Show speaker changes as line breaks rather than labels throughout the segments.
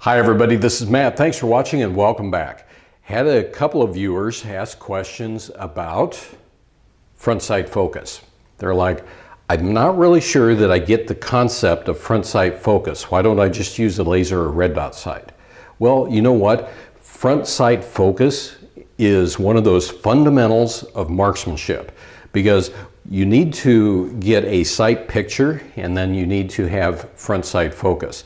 Hi everybody, this is Matt. Thanks for watching and welcome back. Had a couple of viewers ask questions about front sight focus. They're like, I'm not really sure that I get the concept of front sight focus. Why don't I just use a laser or red dot sight? Well, you know what? Front sight focus is one of those fundamentals of marksmanship, because you need to get a sight picture and then you need to have front sight focus,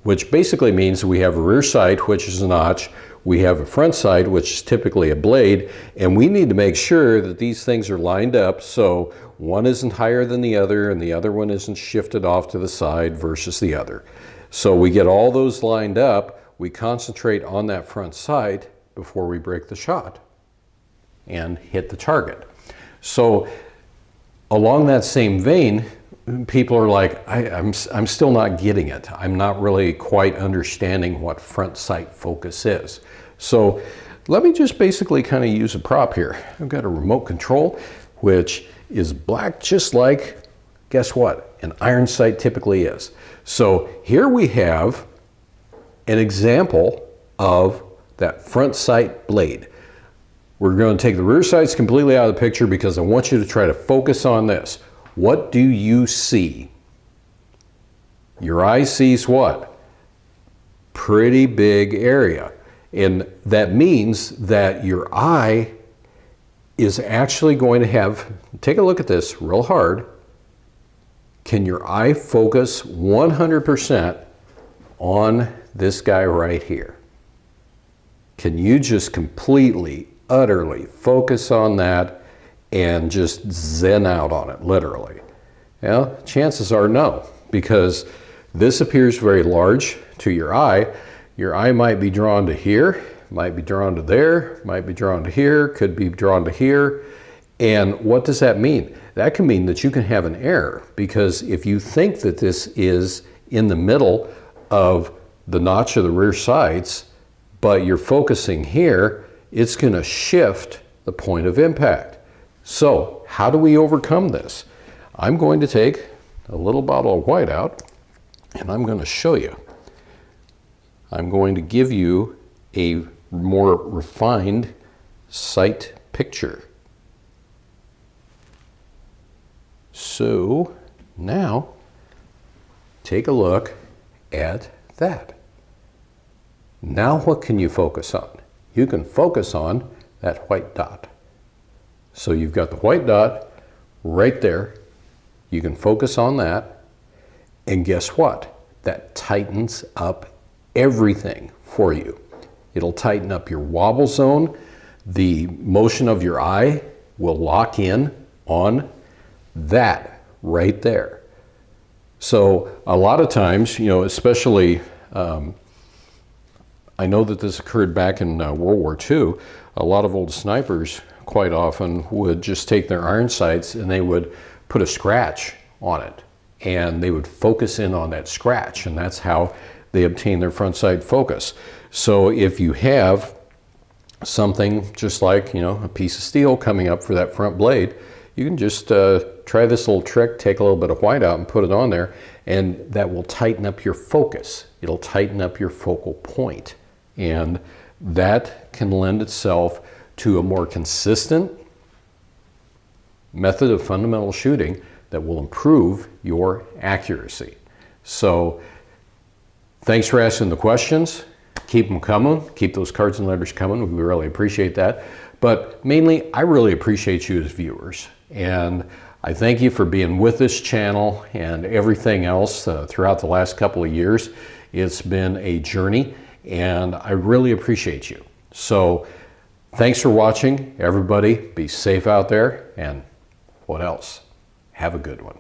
which basically means we have a rear sight, which is a notch, we have a front sight, which is typically a blade, and we need to make sure that these things are lined up so one isn't higher than the other and the other one isn't shifted off to the side versus the other. So we get all those lined up, we concentrate on that front sight before we break the shot and hit the target. So along that same vein, people are like, I'm still not getting it. I'm not really quite understanding what front sight focus is. So let me just basically kind of use a prop here. I've got a remote control, which is black, just like, guess what? An iron sight typically is. So here we have an example of that front sight blade. We're going to take the rear sights completely out of the picture because I want you to try to focus on this. What do you see? Your eye sees what? Pretty big area. And that means that your eye is actually going to have, take a look at this real hard. Can your eye focus 100% on this guy right here? Can you just completely, utterly focus on that and just zen out on it, literally? Well, chances are no, because this appears very large to your eye. Your eye might be drawn to here, might be drawn to there, might be drawn to here, could be drawn to here. And what does that mean? That can mean that you can have an error, because if you think that this is in the middle of the notch of the rear sights, but you're focusing here, it's going to shift the point of impact. So how do we overcome this? I'm going to take a little bottle of whiteout and I'm going to show you. I'm going to give you a more refined sight picture. So now take a look at that. Now what can you focus on? You can focus on that white dot. So you've got the white dot right there. You can focus on that. And guess what? That tightens up everything for you. It'll tighten up your wobble zone. The motion of your eye will lock in on that right there. So a lot of times, you know, especially I know that this occurred back in World War II. A lot of old snipers quite often would just take their iron sights and they would put a scratch on it. And they would focus in on that scratch, and that's how they obtain their front sight focus. So if you have something just like, you know, a piece of steel coming up for that front blade, you can just try this little trick, take a little bit of whiteout and put it on there, and that will tighten up your focus. It'll tighten up your focal point. And that can lend itself to a more consistent method of fundamental shooting that will improve your accuracy. So thanks for asking the questions. Keep them coming. Keep those cards and letters coming. We really appreciate that. But mainly, I really appreciate you as viewers. And I thank you for being with this channel and everything else throughout the last couple of years. It's been a journey, and I really appreciate you. So thanks for watching, everybody. Be safe out there, and what else? Have a good one.